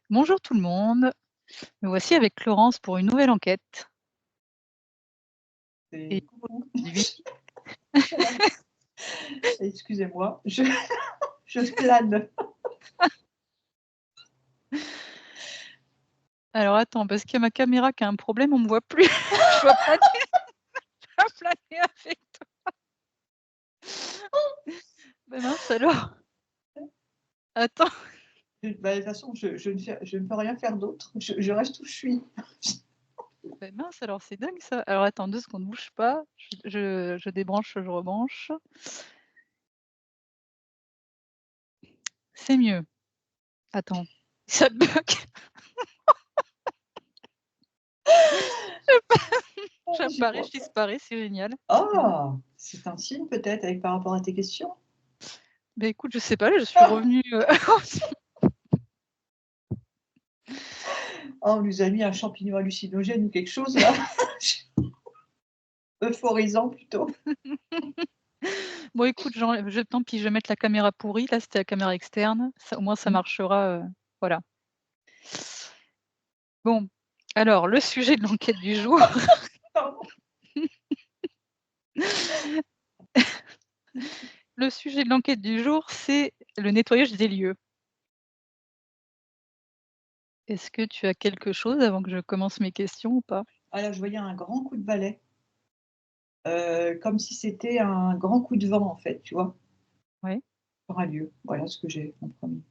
Bonjour tout le monde, me voici avec Clorence pour une nouvelle enquête et Et coucou. aujourd'hui Excusez-moi, je plane. alors attends parce qu'il y a ma caméra qui a un problème, on me voit plus. Je dois planer, je dois planer avec toi. Ben mince alors. Attends. Bah, de toute façon, je ne peux rien faire d'autre. Je reste où je suis. Ben mince alors, c'est dingue ça. Alors attends 2 secondes, bouge pas, je débranche, je rebranche. C'est mieux. Attends, ça bug. Oh, j'y J'apparais, crois je pas. disparais, c'est génial. Ah! C'est un signe peut-être avec par rapport à tes questions? Beh écoute, je sais pas, là je suis revenue, Oh, on nous a mis un champignon hallucinogène ou quelque chose là. Euphorisant plutôt. Bon écoute, tant pis, je vais mettre la caméra pourrie, là c'était la caméra externe, ça au moins ça Mmh. marchera, voilà. Bon, alors le sujet de l'enquête du jour, Pardon. le sujet de l'enquête du jour, c'est le nettoyage des lieux. Est-ce que tu as quelque chose avant que je commence mes questions ou pas? Ah là, je voyais un grand coup de balai, comme si c'était un grand coup de vent en fait, tu vois? Ouais, Sur un lieu. Voilà ce que j'ai en premier.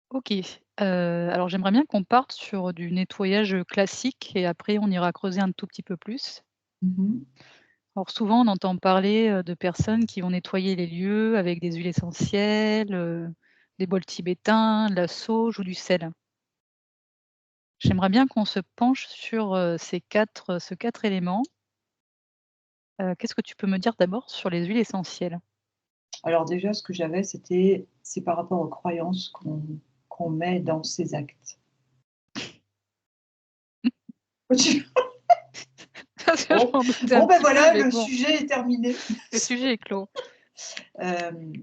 OK. Alors j'aimerais bien qu'on parte sur du nettoyage, classique et après on ira creuser un tout petit peu plus. Mmh. Alors souvent on entend parler, de personnes qui vont nettoyer les lieux avec des huiles essentielles, des bols tibétains, de la sauge ou du sel. J'aimerais bien qu'on se penche sur, ces 4 éléments. Qu'est-ce que tu peux me dire d'abord sur les huiles essentielles? Alors déjà, ce que j'avais, c'est par rapport aux croyances qu'on met dans ces actes. Parce que je Bon, m'en doutais un bon, ben petit peu, voilà, mais le bon, sujet est terminé. le sujet est clos. Hem,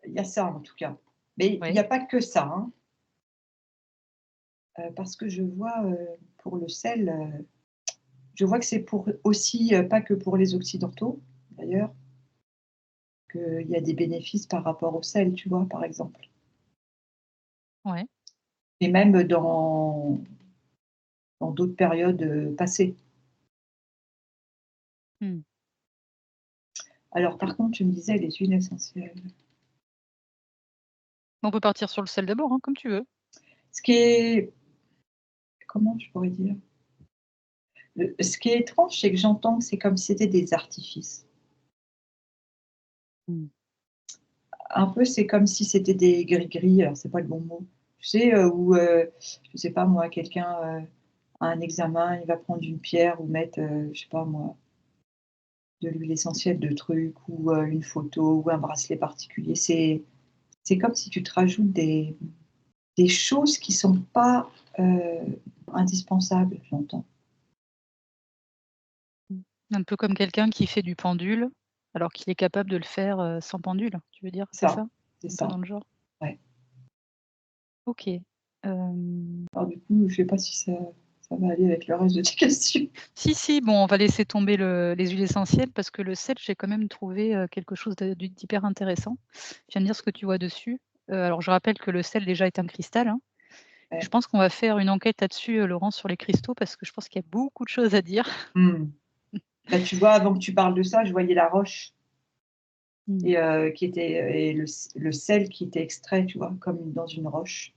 il y a ça en tout cas. Mais il y Oui, a pas que ça, hein, parce que je vois, pour le sel, je vois que c'est pour aussi, pas que pour les occidentaux d'ailleurs, qu'il y a des bénéfices par rapport au sel, tu vois? Par exemple. ouais. Et même dans d'autres périodes, passées. Mmh. Alors par contre, tu me disais les huiles essentielles. On peut partir sur le sel d'abord, hein, comme tu veux. Ce qui est comment je pourrais dire? Ce qui est étrange, c'est que j'entends que c'est comme si c'était des artifices. Mmh. Un peu, c'est comme si c'était des gris-gris, alors c'est pas le bon mot. Tu sais, où, je sais pas moi, quelqu'un, a un examen, il va prendre une pierre ou mettre, je sais pas moi, de l'huile essentielle de trucs ou, une photo ou un bracelet particulier. C'est comme si tu te rajoutes des choses qui sont pas, indispensables, j'entends. Mmh. Un peu comme quelqu'un qui fait du pendule, alors qu'il est capable de le faire, sans pendule, tu veux dire, c'est Ça, ça? c'est Un peu ça, dans le genre? ouais. OK. Alors du coup, je sais pas si ça va aller avec le reste de tes questions. Si, si, bon, on va laisser tomber les huiles essentielles parce que le sel, j'ai quand même trouvé, quelque chose d'hyper intéressant. Tu vas me dire ce que tu vois dessus. Alors je rappelle que le sel déjà est un cristal, hein. Je Ouais. pense qu'on va faire une enquête là-dessus, Laurent, sur les cristaux parce que je pense qu'il y a beaucoup de choses à dire. Mmh. Bah, tu vois, avant que tu parles de ça, je voyais la roche Mmh. et qui était et le sel qui était extrait, tu vois? Comme dans une roche.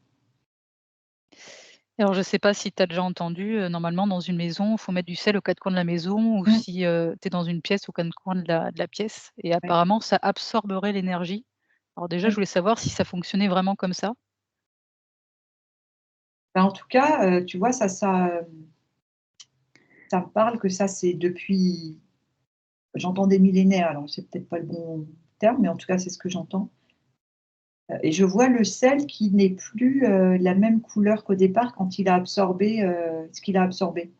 Alors je sais pas si tu as déjà entendu, normalement dans une maison, il faut mettre du sel aux 4 coins de la maison ou Mmh, si, tu es dans une pièce aux 4 coins de la pièce et ouais, apparemment ça absorberait l'énergie. Alors déjà, je oui. voulais savoir si ça fonctionnait vraiment comme ça? Bah, en tout cas, tu vois, ça me parle que ça, c'est depuis j'entends des millénaires, alors c'est peut-être pas le bon terme, mais en tout cas, c'est ce que j'entends, et je vois le sel qui n'est plus, la même couleur qu'au départ quand il a absorbé, ce qu'il a absorbé.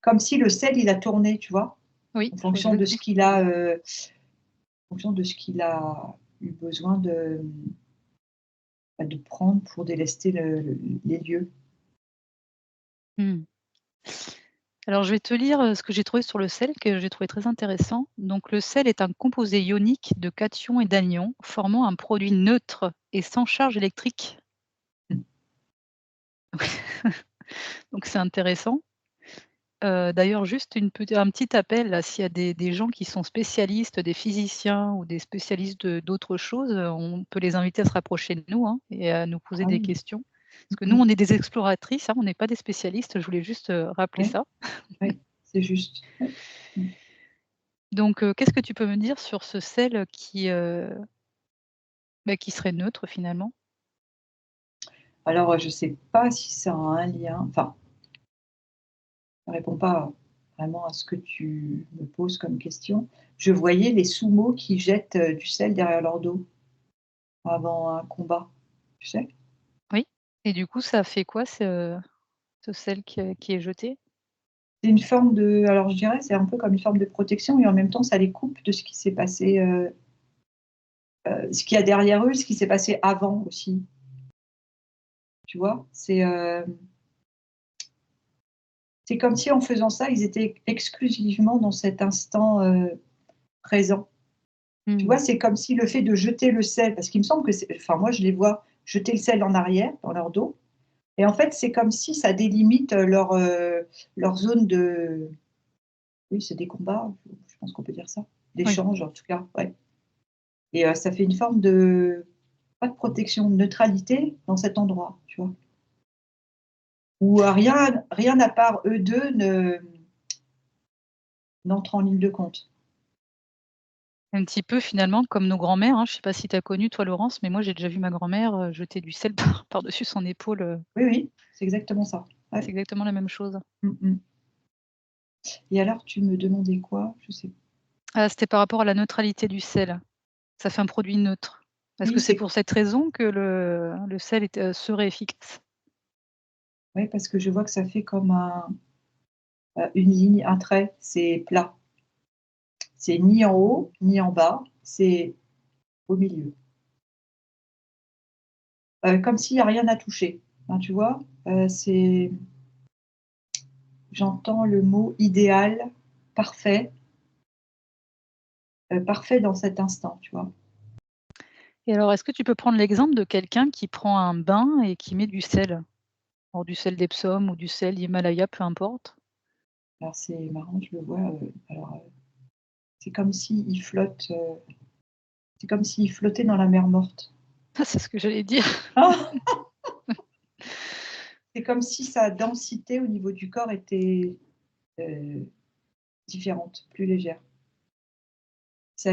Comme si le sel, il a tourné, tu vois? Oui, En je vois fonction de ce exactement ce que qu'il tu veux a, dire. en fonction de ce qu'il a eu besoin de de prendre pour délester les lieux. Mmh. Alors je vais te lire, ce que j'ai trouvé sur le sel, que j'ai trouvé très intéressant. Donc le sel est un composé ionique de cations et d'anions, formant un produit neutre et sans charge électrique. Mmh. Donc c'est intéressant. D'ailleurs juste un petit appel là, s'il y a des gens qui sont spécialistes, des physiciens ou des spécialistes d'autres choses, on peut les inviter à se rapprocher de nous, hein, et à nous poser Ah des oui. questions. Parce que Mmh nous, mh. on est des exploratrices, hein, on n'est pas des spécialistes, je voulais juste, rappeler Ouais, ça. ouais, c'est juste. Ouais. Mmh. Donc qu'est-ce que tu peux me dire sur ce sel qui serait neutre finalement? Alors, je sais pas si ça a un lien, enfin, ça répond pas vraiment à ce que tu me poses comme question. Je voyais les sumo qui jettent, du sel derrière leur dos avant un combat, tu sais? Oui, et du coup, ça fait quoi ce sel qui est jeté? C'est une forme de, alors je dirais, c'est un peu comme une forme de protection et en même temps ça les coupe de ce qui s'est passé, ce qu'il y a derrière eux, ce qui s'est passé avant aussi, tu vois? C'est comme si en faisant ça, ils étaient exclusivement dans cet instant, présent. Tu Mmh. vois? C'est comme si le fait de jeter le sel, parce qu'il me semble que c'est, enfin moi je les vois jeter le sel en arrière, dans leur dos, et en fait c'est comme si ça délimite, leur zone de, oui, c'est des combats, je pense qu'on peut dire ça, Oui. d'échange en tout cas, ouais, et ça fait une forme de, pas de protection, de neutralité dans cet endroit, tu vois? Où, rien à part eux 2 ne n'entre en ligne de compte. Un petit peu finalement comme nos grands-mères, hein. Je sais pas si tu as connu toi Laurence, mais moi j'ai déjà vu ma grand-mère, jeter du sel par-dessus son épaule, Oui, oui, c'est exactement ça. c'est Ouais. exactement la même chose. Mmh mh. Et alors tu me demandais quoi? Je sais, Ah, c'était par rapport à la neutralité du sel. Ça fait un produit neutre. Est-ce oui, que c'est c'est, pour cette raison que le sel serait efficace? ouais, parce que je vois que ça fait comme une ligne, un trait, c'est plat. C'est ni en haut, ni en bas, c'est au milieu. Comme s'il y a rien à toucher. Enfin, tu vois? C'est, j'entends le mot idéal, parfait, parfait dans cet instant, tu vois? Et alors est-ce que tu peux prendre l'exemple de quelqu'un qui prend un bain et qui met du sel? Alors du sel d'Epsom ou du sel d'Himalaya, peu importe. Alors c'est marrant, je le vois, alors, c'est comme s'il flotte, c'est comme s'il flottait dans la mer morte. Ah, c'est ce que j'allais dire. C'est comme si sa densité au niveau du corps était, heu, différente, plus légère, Un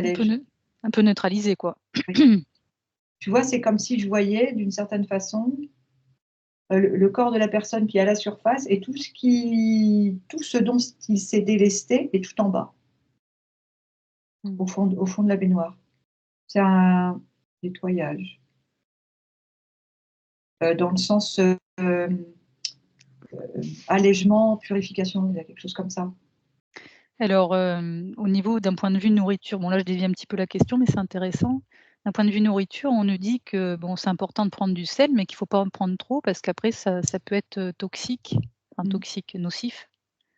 peu s'allège. un peu neutralisé quoi. Oui. Tu vois, c'est comme si je voyais d'une certaine façon, le corps de la personne qui est à la surface et tout ce dont il s'est délesté est tout en bas, Mmh. au fond de la baignoire. C'est un nettoyage, dans le sens, allègement, purification, il y a quelque chose comme ça. Alors, au niveau d'un point de vue nourriture, bon là je dévie un petit peu la question, mais c'est intéressant. D'un point de vue nourriture, on nous dit que bon, c'est important de prendre du sel, mais qu'il faut pas en prendre trop parce qu'après ça peut être, toxique, enfin Mmh. toxique, nocif.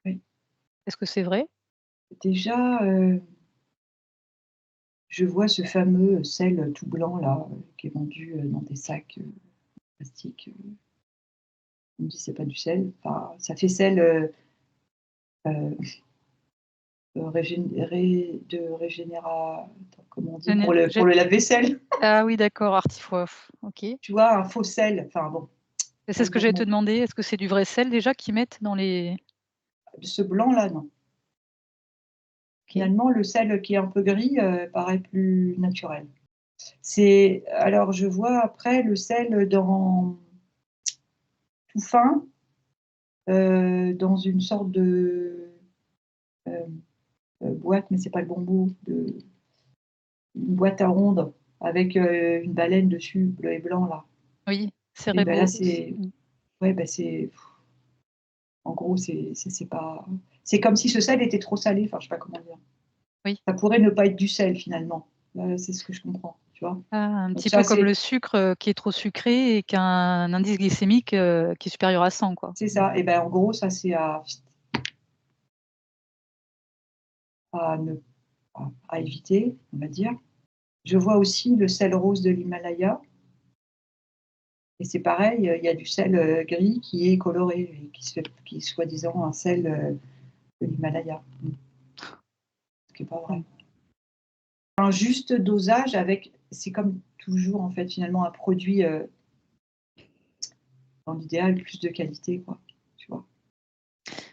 Oui. Est-ce que c'est vrai? Déjà, je vois ce fameux sel tout blanc là, qui est vendu, dans des sacs, plastiques, on me dit: «C'est pas du sel». Enfin, ça fait sel, heu, attends, comment on dit? Géné Pour gé le lave-vaisselle. Ah oui d'accord, artifoif, OK. Et Tu vois? Un faux sel, enfin bon, c'est pas ce le que bon j'allais te mot. demander, est-ce que c'est du vrai sel déjà qu'ils mettent dans les Ce blanc-là, non. OK. Finalement, le sel qui est un peu gris, paraît plus naturel. C'est, alors je vois après le sel dans, tout fin, dans une sorte de, hem, boîte, mais c'est pas le bon mot, une boîte à ondes avec, une baleine dessus, bleu et blanc là. Oui, Et bah, là cérébraux c'est, mmh. ouais, bah, c'est, en gros c'est pas, c'est comme si ce sel était trop salé, enfin je sais pas comment dire. Oui. Ça pourrait ne pas être du sel finalement. C'est ce que je comprends. tu vois? Ah, un Donc petit ça, peu comme c'est le sucre, qui est trop sucré et qui a un indice glycémique, qui est supérieur à 100 quoi. c'est ça et ben, en gros, ça, c'est à ne à éviter, on va dire. Je vois aussi le sel rose de l'Himalaya et c'est pareil, il y a du sel, gris qui est coloré et qui est soi-disant un sel, de l'Himalaya. Ce qui est pas vrai. Un juste dosage avec c'est comme toujours en fait finalement un produit, dans l'idéal plus de qualité quoi, tu vois?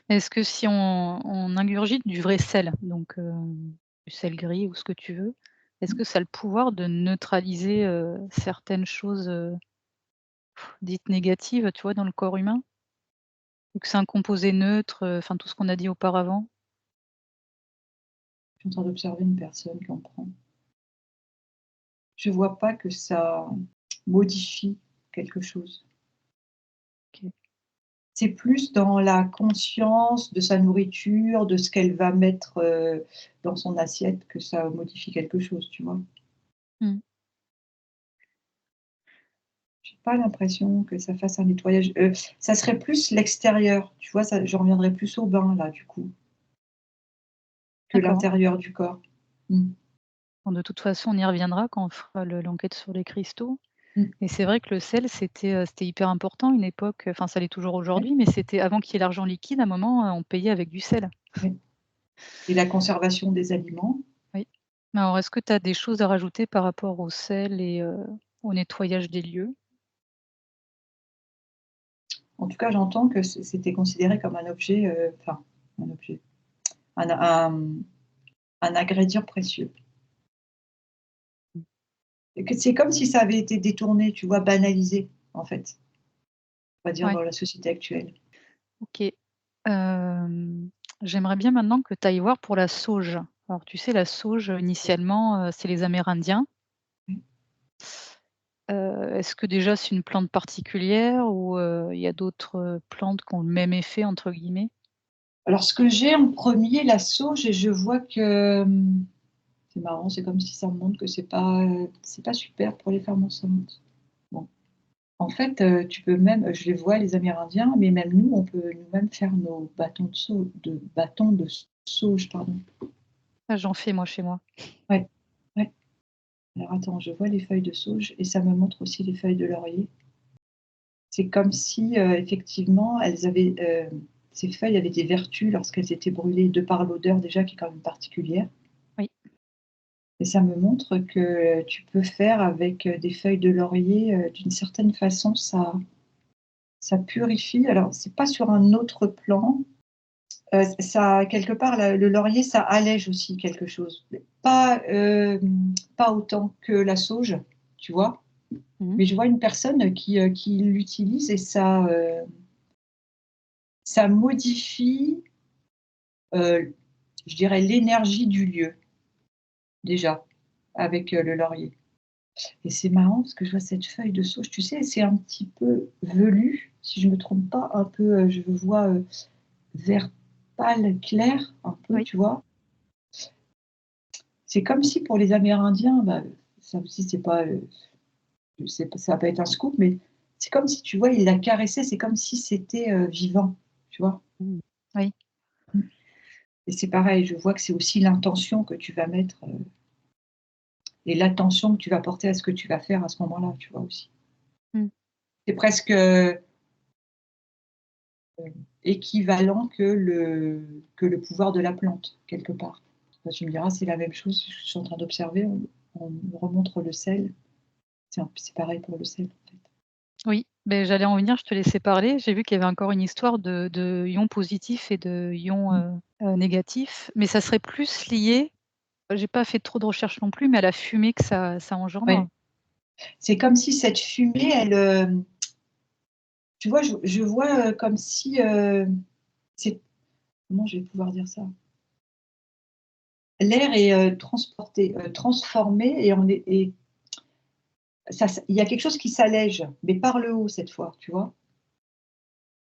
Est-ce que si on ingurgite du vrai sel, donc du sel gris ou ce que tu veux, est-ce que ça a le pouvoir de neutraliser, certaines choses, dites négatives, tu vois, dans le corps humain? Vu que c'est un composé neutre, enfin tout ce qu'on a dit auparavant? Je suis en train d'observer une personne qui en prend. Je vois pas que ça modifie quelque chose. OK, C'est plus dans la conscience de sa nourriture, de ce qu'elle va mettre, dans son assiette que ça modifie quelque chose, tu vois? mmh, J'ai pas l'impression que ça fasse un nettoyage, ça serait plus l'extérieur, tu vois? Ça je reviendrais plus au bain là, du coup, que d'accord. l'intérieur du corps. Mmh. Bon, de toute façon, on y reviendra quand on fera l'enquête sur les cristaux. Mmh. Et c'est vrai que le sel, c'était hyper important à une époque, enfin ça l'est toujours Ouais, aujourd'hui, mais c'était avant qu'il y ait l'argent liquide, à un moment, on payait avec du sel. ouais et la conservation des aliments. Oui. Alors est-ce que tu as des choses à rajouter par rapport au sel et au nettoyage des lieux? En tout cas, j'entends que c'était considéré comme un objet, enfin, un objet, un un ingrédient précieux Mmh. et que c'est comme si ça avait été détourné, tu vois? Banalisé, en fait, on va dire Ouais, dans la société actuelle. OK. J'aimerais bien maintenant que tu ailles voir pour la sauge. Alors tu sais, la sauge, initialement, c'est les Amérindiens. Mmh. Est-ce que déjà c'est une plante particulière ou il y a d'autres, plantes qui ont «le même effet» entre guillemets? Alors ce que j'ai en premier, la sauge et je vois que, c'est marrant, c'est comme si ça me montre que c'est pas super pour les femmes enceintes. Bon, en fait, tu peux même je les vois les Amérindiens, mais même nous, on peut nous-mêmes faire nos bâtons de sauge, pardon. Ah, j'en fais moi chez moi. Ouais, ouais. Alors attends, je vois les feuilles de sauge et ça me montre aussi les feuilles de laurier. C'est comme si, effectivement, ces feuilles avaient des vertus lorsqu'elles étaient brûlées, de par l'odeur déjà qui est quand même particulière Oui. et ça me montre que tu peux faire avec, des feuilles de laurier, d'une certaine façon, ça purifie. Alors c'est pas sur un autre plan, ça quelque part le laurier, ça allège aussi quelque chose. Pas, pas autant que la sauge, tu vois? Mmh. Mais je vois une personne qui l'utilise et ça modifie, je dirais l'énergie du lieu, déjà, avec, le laurier et c'est marrant parce que je vois cette feuille de sauge, tu sais, c'est un petit peu velu, si je me trompe pas, un peu, je le vois, vert pâle clair, un peu, Oui. tu vois? C'est comme si pour les Amérindiens, bah, ça aussi c'est pas, ça va pas être un scoop, mais c'est comme si, tu vois, ils la caressaient, c'est comme si c'était, vivant, tu vois? Mmh. Oui. Mmh et c'est pareil, je vois que c'est aussi l'intention que tu vas mettre, et l'attention que tu vas porter à ce que tu vas faire à ce moment-là, tu vois aussi. Mmh. C'est presque, équivalent que le pouvoir de la plante, quelque part. Bah, tu me diras, c'est la même chose, je suis en train d'observer, on me remontre le sel, c'est pareil pour le sel, en fait. Oui, beh, j'allais en venir, je te laissais parler. J'ai vu qu'il y avait encore une histoire de ions positifs et de ions, Mmh. négatifs, mais ça serait plus lié, j'ai pas fait trop de recherches non plus, mais à la fumée que ça engendre. Ouais, c'est comme si cette fumée, elle, tu vois, je vois, comme si, c'est comment je vais pouvoir dire ça? L'air est, transporté, transformé et on est et ça il y a quelque chose qui s'allège, mais par le haut cette fois, tu vois?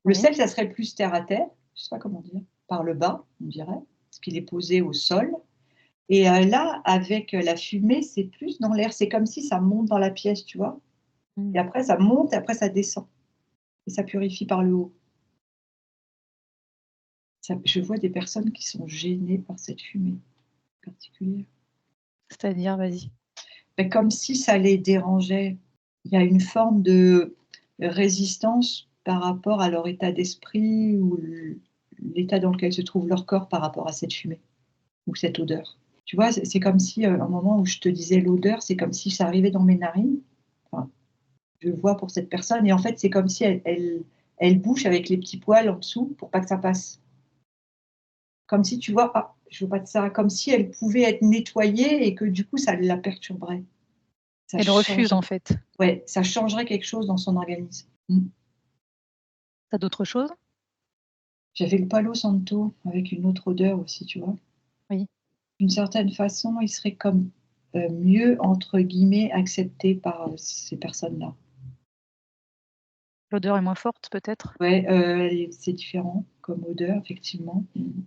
Le Oui. sel, ça serait plus terre à terre, je sais pas comment dire, par le bas, on dirait, parce qu'il est posé au sol Et là, avec la fumée, c'est plus dans l'air. C'est comme si ça monte dans la pièce, tu vois? Et Mmh. après ça monte et après ça descend et ça purifie par le haut. Ça je vois des personnes qui sont gênées par cette fumée particulière. C'est-à-dire? Vas-y. Mais comme si ça les dérangeait. Il y a une forme de résistance par rapport à leur état d'esprit ou l'état dans lequel se trouve leur corps par rapport à cette fumée ou cette odeur. Tu vois? C'est comme si, un moment où je te disais l'odeur, c'est comme si ça arrivait dans mes narines. Enfin, je le vois pour cette personne et en fait, c'est comme si elle bouche avec les petits poils en dessous pour pas que ça passe. Comme si tu vois: «Ah, je veux pas de ça», comme si elle pouvait être nettoyée et que du coup ça la perturberait. Ça Elle refuse, changerait en fait. ouais, ça changerait quelque chose dans son organisme. Mmh. Tu as d'autres choses? J'avais le Palo Santo avec une autre odeur aussi, tu vois? Oui. D'une certaine façon, il serait comme, «mieux» entre guillemets accepté par, ces personnes-là. L'odeur est moins forte, peut-être? Ouais, et c'est différent comme odeur effectivement. Mmh.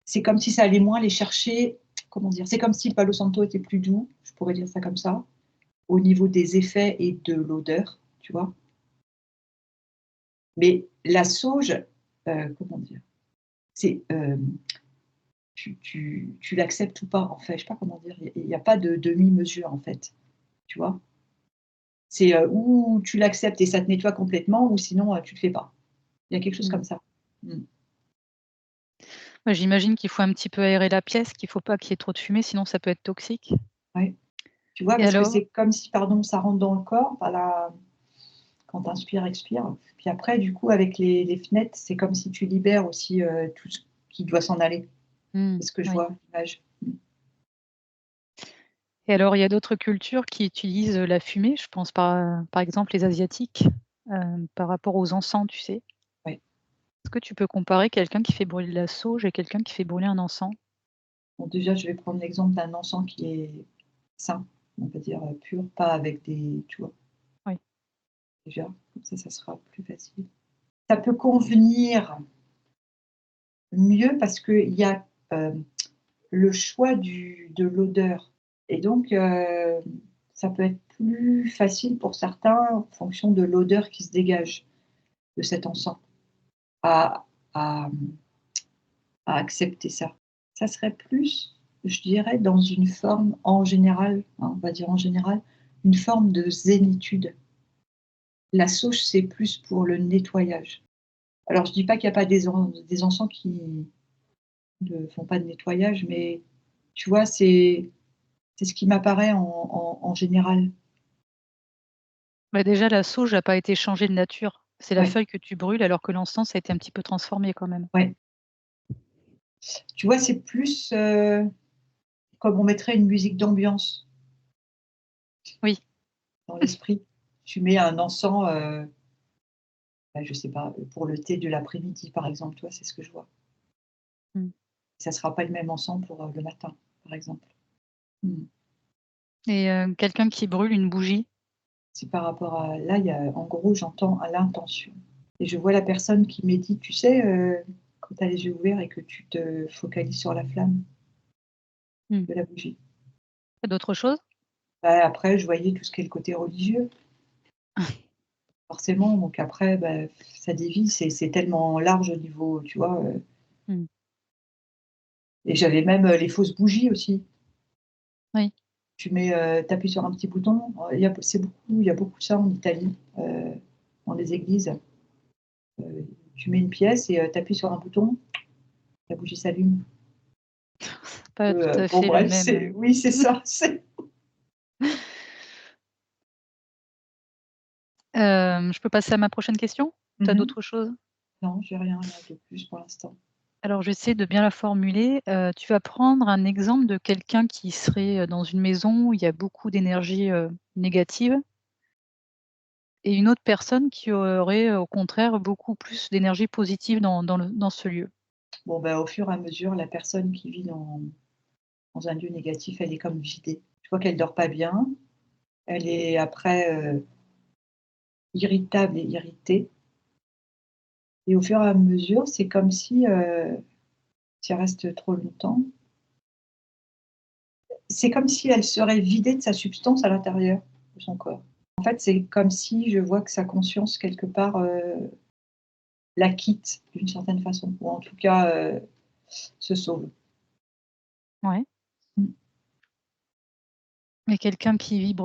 C'est comme si ça allait moins les chercher, comment dire? C'est comme si le Palo Santo était plus doux, je pourrais dire ça comme ça, au niveau des effets et de l'odeur, tu vois? Mais la sauge, comment dire? C'est, tu l'acceptes ou pas, en fait, je sais pas comment dire, il y a pas de demi-mesure, en fait, tu vois? C'est, ou tu l'acceptes et ça te nettoie complètement ou sinon, tu le fais pas. Il y a quelque chose Mmh. comme ça. Mmh. Bah, j'imagine qu'il faut un petit peu aérer la pièce, qu'il faut pas qu'il y ait trop de fumée, sinon ça peut être toxique. Ouais. Tu vois? Et Parce que alors? c'est comme si, pardon, ça rentre dans le corps par la quand tu inspires, expires, puis après du coup avec les fenêtres, c'est comme si tu libères aussi, tout ce qui doit s'en aller. Mmh, C'est ce que je oui. vois, l'image. Mmh. Et alors, il y a d'autres cultures qui utilisent, la fumée, je pense par exemple les asiatiques, par rapport aux encens, tu sais? Ouais. Est-ce que tu peux comparer quelqu'un qui fait brûler de la sauge et quelqu'un qui fait brûler un encens? Bon déjà, je vais prendre l'exemple d'un encens qui est sain, on va dire, pur, pas avec des tu vois? Oui. Déjà, comme ça sera plus facile. Ça peut convenir mieux parce qu'il y a, le choix de l'odeur et donc ça peut être plus facile pour certains en fonction de l'odeur qui se dégage de cet encens à à, à accepter ça. Ça serait plus, je dirais, dans une forme en général, hein, on va dire en général, une forme de zénitude. La sauge, c'est plus pour le nettoyage. Alors je dis pas qu'il y a pas des encens qui ne font pas de nettoyage, mais tu vois, c'est ce qui m'apparaît en général. Bah, déjà la sauge a pas été changée de nature. C'est la Ouais, feuille que tu brûles alors que l'encens ça a été un petit peu transformé quand même. ouais. Tu vois, c'est plus, comme on mettrait une musique d'ambiance Oui. dans l'esprit. Tu mets un encens, bah, je sais pas, pour le thé de l'après-midi, par exemple, tu vois? C'est ce que je vois. Mmh. Ça sera pas le même encens pour, le matin, par exemple. Mmh. Et quelqu'un qui brûle une bougie? C'est par rapport à là, il y a en gros, j'entends à l'intention et je vois la personne qui médite, tu sais, quand tu as les yeux ouverts et que tu te focalises sur la flamme Mmh. de la bougie. Tu as d'autres choses? Bah, après, je voyais tout ce qui est le côté religieux, forcément, donc après, bah, ça dévie, c'est tellement large au niveau, tu vois, Mmh. et j'avais même, les fausses bougies aussi. Oui. Tu mets, tu appuies sur un petit bouton, il y a beaucoup ça en Italie, dans les églises. Tu mets une pièce et tu appuies sur un bouton, la bougie s'allume. Pas tout à Bon fait le bref, même, c'est oui, c'est ça, c'est Je peux passer à ma prochaine question? Tu as mmh mh. d'autres choses? Non, j'ai rien là de plus pour l'instant. Alors je vais essayer de bien la formuler. Tu vas prendre un exemple de quelqu'un qui serait, dans une maison où il y a beaucoup d'énergie, négative et une autre personne qui aurait, au contraire, beaucoup plus d'énergie positive dans ce lieu. Bon, bah, au fur et à mesure, la personne qui vit dans un lieu négatif, elle est comme vidée. Je vois qu'elle dort pas bien, elle est après, irritable et irritée et au fur et à mesure, c'est comme si, tu y restes trop longtemps, c'est comme si elle serait vidée de sa substance à l'intérieur de son corps. En fait, c'est comme si je vois que sa conscience quelque part, la quitte d'une certaine façon ou en tout cas, se sauve. Ouais. Mmh. Mais quelqu'un qui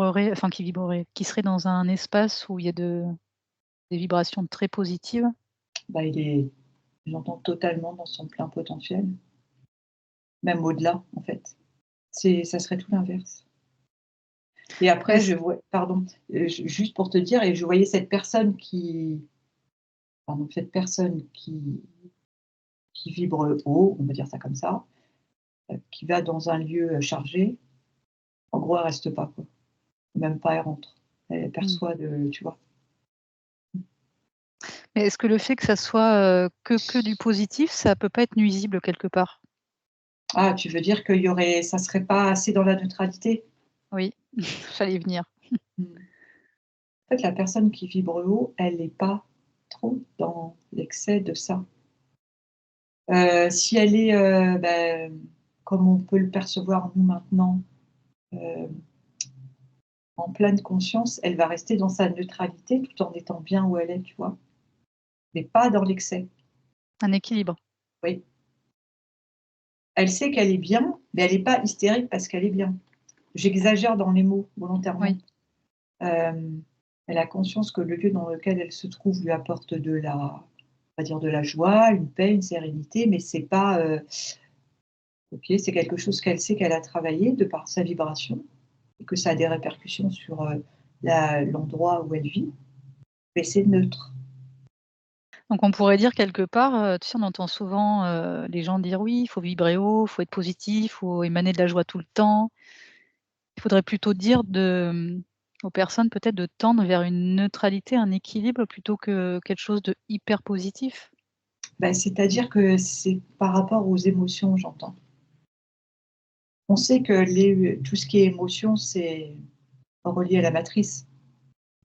serait dans un espace où il y a des vibrations très positives? Bah, il est j'entends totalement dans son plein potentiel, même au-delà en fait. Ça serait tout l'inverse et après Est-ce je vois pardon, juste pour te dire et je voyais cette personne qui vibre haut, on va dire ça comme ça, qui va dans un lieu, chargé, en gros elle reste pas quoi, même pas elle rentre. Elle mmh. perçoit de tu vois? Mais est-ce que le fait que ça soit, que du positif, ça peut pas être nuisible quelque part? Ah, tu veux dire ça serait pas assez dans la neutralité? Oui, j'allais y venir. Mmh. En fait, la personne qui vibre haut, elle est pas trop dans l'excès de ça. Si elle est, comme on peut le percevoir nous maintenant, heu, en pleine conscience, elle va rester dans sa neutralité tout en étant bien où elle est, tu vois? Mais pas dans l'excès, Un équilibre. oui. Elle sait qu'elle est bien, mais elle est pas hystérique parce qu'elle est bien. J'exagère dans les mots volontairement. Oui. Hem, Elle a conscience que le lieu dans lequel elle se trouve lui apporte on va dire de la joie, une paix, une sérénité, mais c'est pas, OK, c'est quelque chose qu'elle sait qu'elle a travaillé de par sa vibration et que ça a des répercussions sur, l'endroit où elle vit, mais c'est neutre. Donc on pourrait dire quelque part, tu sais, on entend souvent, les gens dire: «Oui, il faut vibrer haut, il faut être positif, il faut émaner de la joie tout le temps». Il faudrait plutôt dire aux personnes peut-être de tendre vers une neutralité, un équilibre plutôt que quelque chose de hyper positif? Bah, c'est-à-dire que c'est par rapport aux émotions, j'entends. On sait que tout ce qui est émotion, c'est relié à la matrice.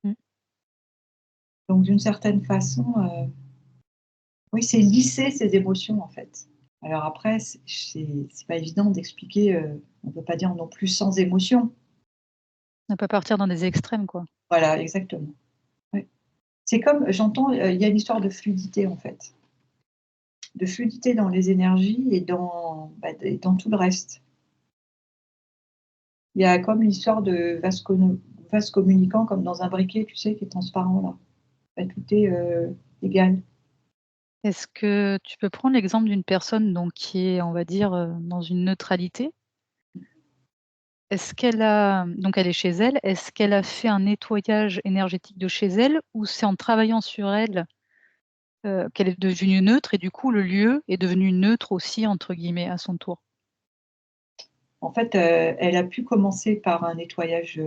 Mmh. Donc d'une certaine façon, oui, c'est lisser ses émotions, en fait. Alors après, c'est pas évident d'expliquer, on peut pas dire non plus sans émotion. Ne pas partir dans des extrêmes, quoi. Voilà, exactement. Oui. C'est comme j'entends, il y a une histoire de fluidité, en fait. De fluidité dans les énergies et dans tout le reste. Il y a comme une histoire de vase communicant comme dans un briquet, tu sais, qui est transparent là. Tout est, égal. Est-ce que tu peux prendre l'exemple d'une personne donc qui est, on va dire, dans une neutralité? Est-ce qu'elle a donc elle est chez elle, est-ce qu'elle a fait un nettoyage énergétique de chez elle ou c'est en travaillant sur elle, qu'elle est devenue neutre et du coup le lieu est devenu «neutre» aussi entre guillemets à son tour? En fait, elle a pu commencer par un nettoyage,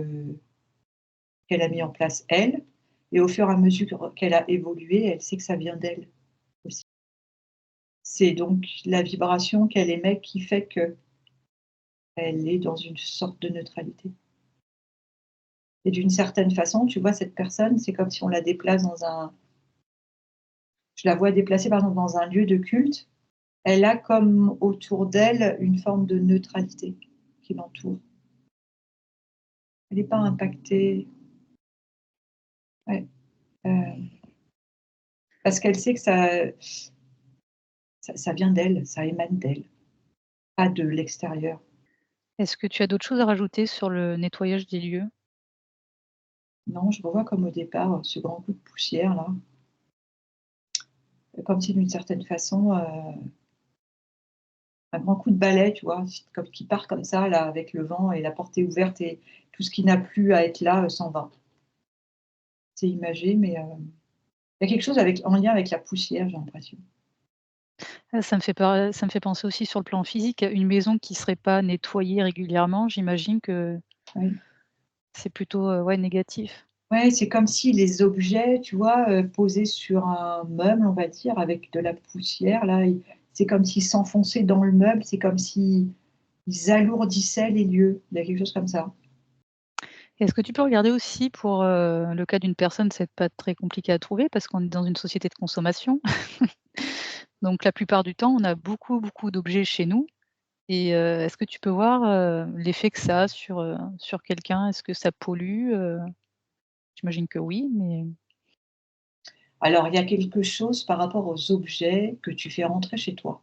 qu'elle a mis en place elle et au fur et à mesure qu'elle a évolué, elle sait que ça vient d'elle aussi. C'est donc la vibration qu'elle émet qui fait qu'elle est dans une sorte de neutralité et d'une certaine façon, tu vois, cette personne, c'est comme si on la déplace je la vois déplacée, par exemple, dans un lieu de culte. Elle a comme autour d'elle une forme de neutralité qui l'entoure. Elle est pas impactée, ouais, heu, parce qu'elle sait que ça vient d'elle, ça émane d'elle, pas de l'extérieur. Est-ce que tu as d'autres choses à rajouter sur le nettoyage des lieux? Non, je revois comme au départ, ce grand coup de poussière là, comme si d'une certaine façon, un grand coup de balai, tu vois? Comme qui part comme ça là avec le vent et la porte est ouverte et tout ce qui n'a plus à être là, s'en va. C'est imagé mais, il y a quelque chose en lien avec la poussière, j'ai l'impression. Ah, ça me fait penser aussi sur le plan physique, une maison qui serait pas nettoyée régulièrement, j'imagine que Oui. c'est plutôt, ouais, négatif. Ouais, c'est comme si les objets, tu vois, posés sur un meuble, on va dire, avec de la poussière là, c'est comme s'ils s'enfonçaient dans le meuble, c'est comme s'ils alourdissaient les lieux. Il y a quelque chose comme ça. Est-ce que tu peux regarder aussi pour, le cas d'une personne, c'est pas très compliqué à trouver parce qu'on est dans une société de consommation. Donc la plupart du temps, on a beaucoup, beaucoup d'objets chez nous et est-ce que tu peux voir, l'effet que ça a sur quelqu'un? Est-ce que ça pollue? J'imagine que oui, mais Alors il y a quelque chose par rapport aux objets que tu fais rentrer chez toi.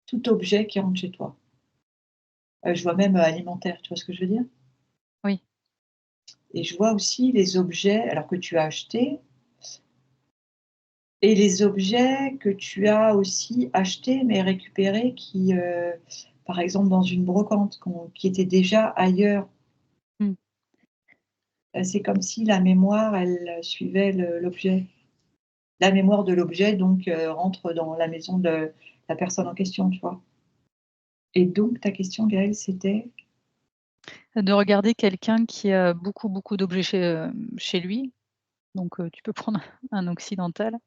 Tout objet qui rentre chez toi. Je vois même, alimentaire, tu vois ce que je veux dire? oui. Et je vois aussi les objets alors que tu as achetés et les objets que tu as aussi achetés mais récupérés qui, par exemple dans une brocante qui étaient déjà ailleurs. Mmh. C'est comme si la mémoire elle, suivait l'objet. La mémoire de l'objet donc, rentre dans la maison de la personne en question, tu vois? Et donc ta question Gaëlle c'était? De regarder quelqu'un qui a beaucoup, beaucoup d'objets chez lui, donc tu peux prendre un occidental.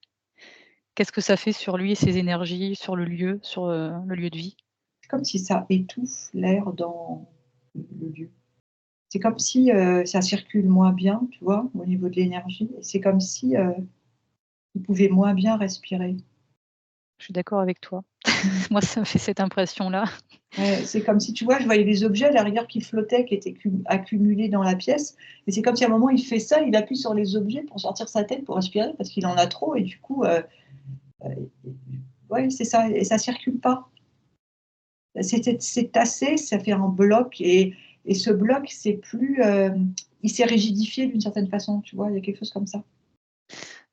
Qu'est-ce que ça fait sur lui et ses énergies, sur le lieu, sur, le lieu de vie? C'est comme si ça étouffe l'air dans le lieu. C'est comme si, ça circule moins bien, tu vois? Au niveau de l'énergie et c'est comme si, il pouvait moins bien respirer. Je suis d'accord avec toi. Mmh. Moi, ça me fait cette impression-là. Ouais, c'est comme si, tu vois, je voyais des objets à la rigueur qui flottaient, qui étaient accumulés dans la pièce et c'est comme si à un moment il fait ça, il appuie sur les objets pour sortir sa tête, pour respirer parce qu'il en a trop et du coup, heu, ouais, c'est ça et ça circule pas. C'est tassé, ça fait un bloc et ce bloc, c'est plus, il s'est rigidifié d'une certaine façon, tu vois? Il y a quelque chose comme ça.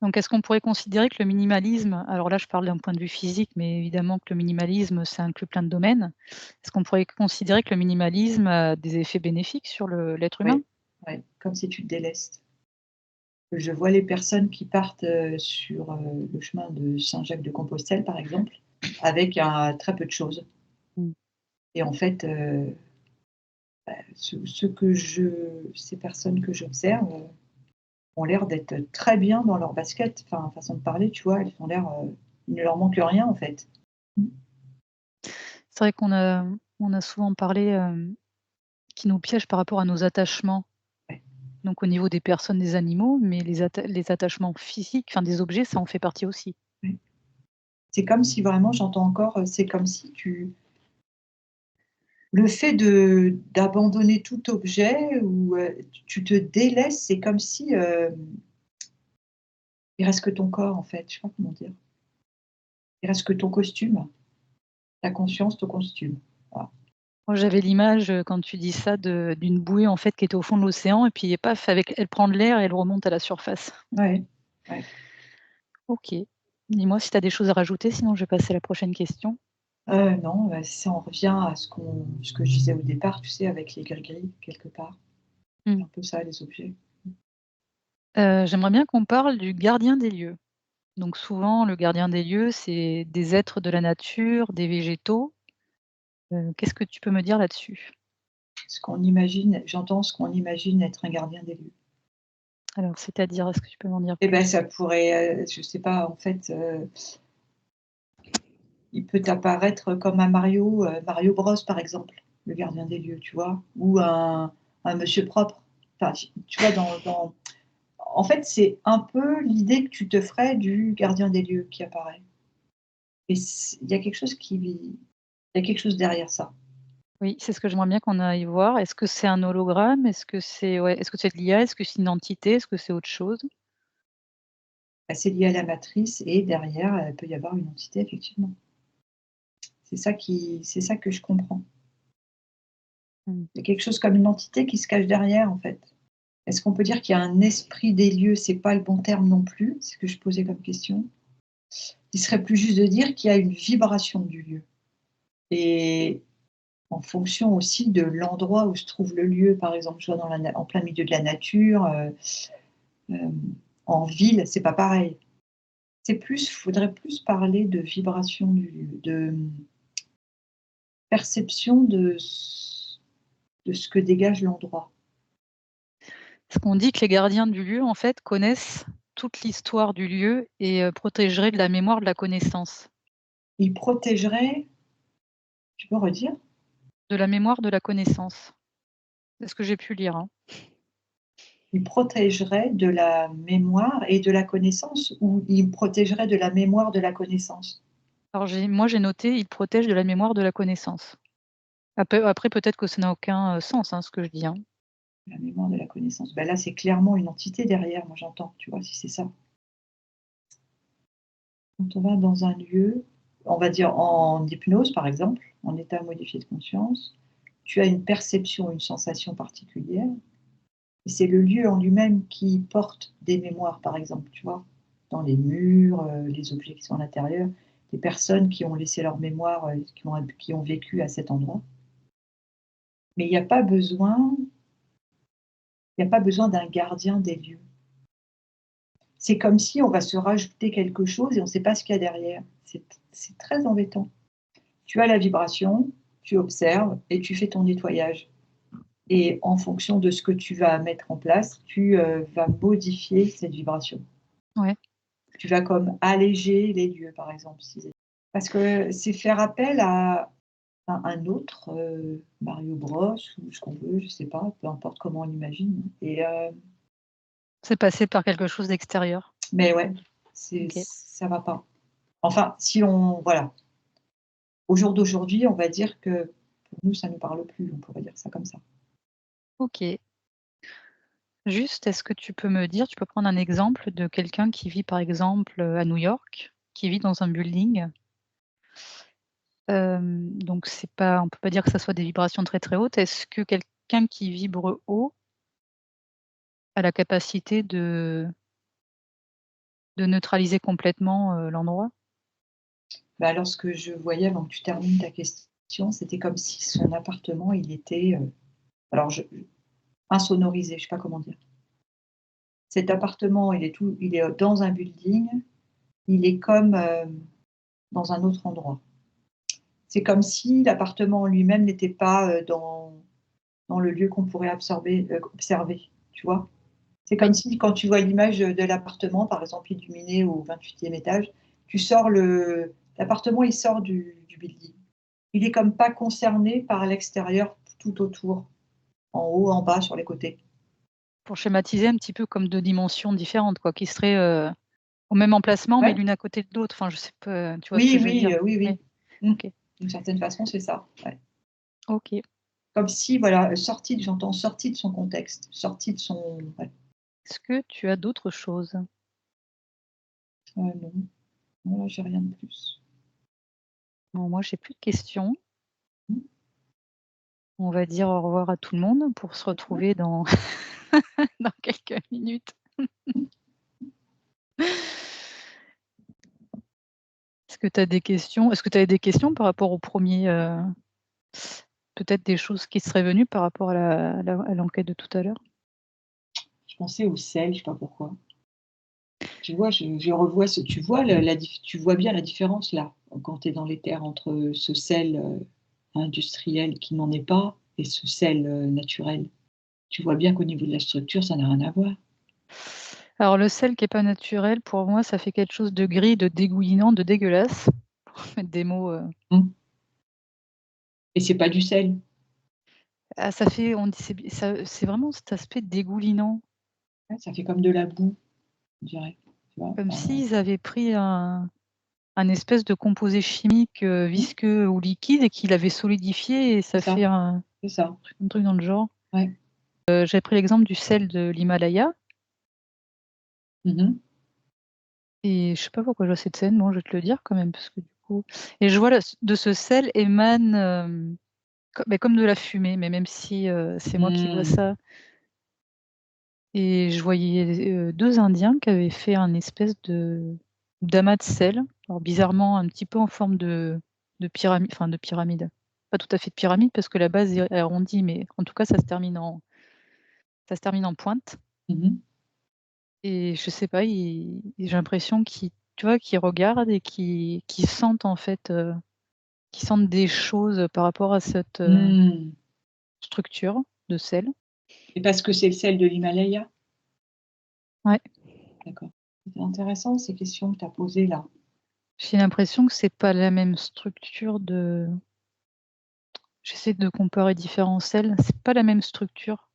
Donc est-ce qu'on pourrait considérer que le minimalisme, alors là je parle d'un point de vue physique, mais évidemment que le minimalisme, ça inclut plein de domaines. Est-ce qu'on pourrait considérer que le minimalisme a des effets bénéfiques sur l'être humain? Oui, ouais, comme si tu te délestes. Je vois les personnes qui partent, sur, le chemin de Saint-Jacques-de-Compostelle, par exemple, avec un très peu de choses Mmh. et en fait, ces personnes que j'observe, ont l'air d'être très bien dans leurs baskets, enfin, façon de parler, tu vois? Elles ont l'air, il ne leur manque rien, en fait. Mmh. C'est vrai qu'on a souvent parlé, qui nous piège par rapport à nos attachements, Ouais. donc au niveau des personnes, des animaux, mais les attachements physiques, enfin des objets, ça en fait partie aussi. Ouais. C'est comme si vraiment j'entends encore, c'est comme si tu le fait d'abandonner tout objet ou, tu te délaisses, c'est comme si, il reste que ton corps en fait, je sais pas comment dire. Il reste que ton costume, ta conscience, ton costume. Voilà. Moi, j'avais l'image, quand tu dis ça, d'une bouée, en fait, qui était au fond de l'océan et puis paf, avec elle prend de l'air et elle remonte à la surface. Ouais, ouais. OK. Dis-moi si tu as des choses à rajouter, sinon je vais passer à la prochaine question. Non, ça en revient à ce que je disais au départ, tu sais, avec les gris-gris quelque part. C'est Mmh. un peu ça les objets. J'aimerais bien qu'on parle du gardien des lieux. Donc souvent, le gardien des lieux, c'est des êtres de la nature, des végétaux. Qu'est-ce que tu peux me dire là-dessus? J'entends ce qu'on imagine être un gardien des lieux. Alors, c'est-à-dire, est-ce que tu peux m'en dire Et ben, plus? ça pourrait, je sais pas, en fait, il peut apparaître comme un Mario, Mario Bros par exemple, le gardien des lieux, tu vois? Ou un monsieur propre. Enfin, tu vois en fait, c'est un peu l'idée que tu te ferais du gardien des lieux qui apparaît et il y a quelque chose il y a quelque chose derrière ça. Oui, c'est ce que j'aimerais bien qu'on aille voir. Est-ce que c'est un hologramme? Est-ce que c'est de l'IA? Est-ce que c'est une entité? Est-ce que c'est autre chose? Bah, c'est lié à la matrice et derrière, il peut y avoir une entité effectivement. C'est ça que je comprends. Mmh. Il y a quelque chose comme une entité qui se cache derrière en fait. Est-ce qu'on peut dire qu'il y a un esprit des lieux? C'est pas le bon terme non plus, c'est ce que je posais comme question. Il serait plus juste de dire qu'il y a une vibration du lieu et en fonction aussi de l'endroit où se trouve le lieu, par exemple, tu vois, en plein milieu de la nature, en ville, c'est pas pareil. Faudrait plus parler de vibration du lieu, de, perception de ce que dégage l'endroit. Est-ce qu'on dit que les gardiens du lieu, en fait, connaissent toute l'histoire du lieu et protégeraient de la mémoire de la connaissance? Il protégerait, tu peux redire? De la mémoire de la connaissance. C'est ce que j'ai pu lire, hein. Il protégerait de la mémoire et de la connaissance ou il protégerait de la mémoire de la connaissance? Alors j'ai noté: «Ils protègent de la mémoire de la connaissance». Après peut-être que ça n'a aucun, sens, hein, ce que je dis, hein. La mémoire de la connaissance. Là, c'est clairement une entité derrière, moi j'entends, tu vois? Si c'est ça. Quand on va dans un lieu, on va dire en hypnose par exemple, en état modifié de conscience, tu as une perception, une sensation particulière et c'est le lieu en lui-même qui porte des mémoires par exemple, tu vois? Dans les murs, les objets qui sont à l'intérieur, des personnes qui ont laissé leur mémoire, qui ont vécu à cet endroit. Mais il y a pas besoin d'un gardien des lieux. C'est comme si on va se rajouter quelque chose et on ne sait pas ce qu'il y a derrière. C'est très embêtant. Tu as la vibration, tu observes et tu fais ton nettoyage et en fonction de ce que tu vas mettre en place, tu, vas modifier cette vibration. Ouais. Tu vas comme alléger les lieux, par exemple, parce que c'est faire appel à un autre, Mario Bros ou ce qu'on veut, je sais pas, peu importe comment on l'imagine et C'est passé par quelque chose d'extérieur. mais ouais, OK. ça va pas. Enfin, si on voilà, au jour d'aujourd'hui, on va dire que pour nous, ça ne nous parle plus, on pourrait dire ça comme ça. OK. Juste, est-ce que tu peux prendre un exemple de quelqu'un qui vit, par exemple, à New York, qui vit dans un building, donc on peut pas dire que ça soit des vibrations très, très hautes. Est-ce que quelqu'un qui vibre haut a la capacité de neutraliser complètement, l'endroit? Bah, alors ce que je voyais avant que tu termines ta question, c'était comme si son appartement, il était, alors je insonorisé, je sais pas comment dire. Cet appartement, il est, dans un building, il est comme, dans un autre endroit. C'est comme si l'appartement en lui-même n'était pas, dans le lieu qu'on pourrait observer, tu vois? C'est Oui, comme si quand tu vois l'image, de l'appartement, par exemple illuminé au 28e étage, tu sors l'appartement, il sort du building. Il est comme pas concerné par l'extérieur tout autour, en haut, en bas, sur les côtés. pour schématiser un petit peu comme 2 dimensions différentes quoi, qui seraient, au même emplacement mais Ouais, l'une à côté de l'autre. Enfin je sais pas, tu vois ce que oui, je veux oui, dire? oui, Oui, oui. Mmh. OK, D'une certaine façon, c'est ça, ouais. OK. Comme si voilà, sorti de son contexte, sorti de son ouais, Est-ce que tu as d'autres choses? non, non, là, j'ai rien de plus. Bon, moi j'ai plus de questions. Mmh, On va dire au revoir à tout le monde pour se d'accord. retrouver dans dans quelques minutes. Mmh. Est-ce que tu as des questions? Est-ce que tu avais des questions par rapport au premier, peut-être des choses qui seraient venues par rapport à l'enquête de tout à l'heure? Je pensais au sel, je sais pas pourquoi. Tu vois, je revois tu vois le la dif tu vois bien la différence là, quand tu es dans les terres entre ce sel, industriel qui n'en est pas et ce sel, naturel. Tu vois bien qu'au niveau de la structure, ça n'a rien à voir. Alors le sel qui est pas naturel, pour moi, ça fait quelque chose de gris, de dégoulinant, de dégueulasse, pour mettre des mots, Mmh et c'est pas du sel. ah ça fait on dit c'est vraiment cet aspect dégoulinant, Ouais, ça fait comme de la boue, on dirait, tu vois? comme Enfin, s'ils avaient pris un espèce de composé chimique, mmh, visqueux ou liquide et qu'il avait solidifié et ça fait c'est ça. un truc dans le genre. Ouais. J'avais pris l'exemple du sel de l'Himalaya Mmh mh. et je sais pas pourquoi je vois cette scène, bon je vais te le dire quand même parce que du coup et je vois de ce sel émane, comme de la fumée, mais même si, c'est moi qui vois Mmh. ça et je voyais, 2 indiens qui avaient fait un espèce d'amas de sel, alors bizarrement un petit peu en forme de pyramide. Pas tout à fait de pyramide parce que la base est arrondie, mais en tout cas ça se termine en pointe. Mmh mh. Et je sais pas, j'ai l'impression qu'ils tu vois, qu'ils regardent et qu'ils sentent en fait, qu'ils sentent des choses par rapport à cette, Mmh structure de sel. et parce que c'est le sel de l'Himalaya? Ouais, D'accord. C'est intéressant ces questions que tu as posées là. j'ai l'impression que c'est pas la même structure de j'essaie de comparer différents sels, c'est pas la même structure.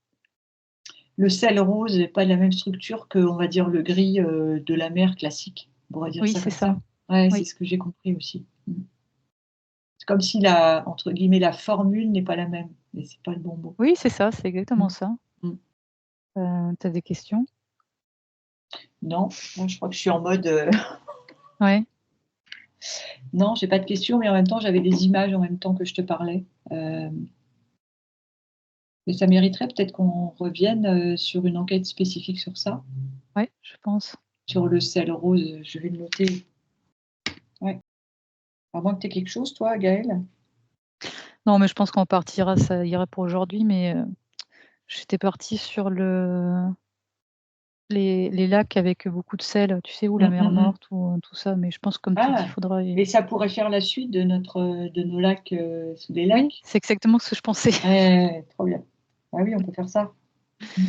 Le sel rose n'est pas de la même structure que, on va dire, le gris, de la mer classique. On pourrait dire Oui, ça c'est comme ça, ça? Ouais, c'est oui. ce que j'ai compris aussi. Mmh. C'est comme si la entre guillemets «la formule» n'est pas la même, mais c'est pas le bon mot. Oui, c'est ça, c'est exactement Mmh. ça. Mmh. Tu as des questions? Non, là je crois que je suis en mode, Ouais. non, j'ai pas de questions, mais en même temps, j'avais des images en même temps que je te parlais. Hem, mais ça mériterait peut-être qu'on revienne, sur une enquête spécifique sur ça, Ouais, je pense. sur le sel rose, je vais le noter. Ouais. À moins que tu aies quelque chose toi, Gaëlle? Non, mais je pense qu'on partira, ça ira pour aujourd'hui, mais j'étais partie sur les lacs avec beaucoup de sel, tu sais? Ou la Mmh, mer mmh mh. Morte ou tout ça, mais je pense comme tu dis, il Ah! faudra y Et ça pourrait faire la suite de notre, de nos lacs, sous les oui, lacs? c'est exactement ce que je pensais. Ouais, trop bien. Ah oui, on peut faire ça. Mmh.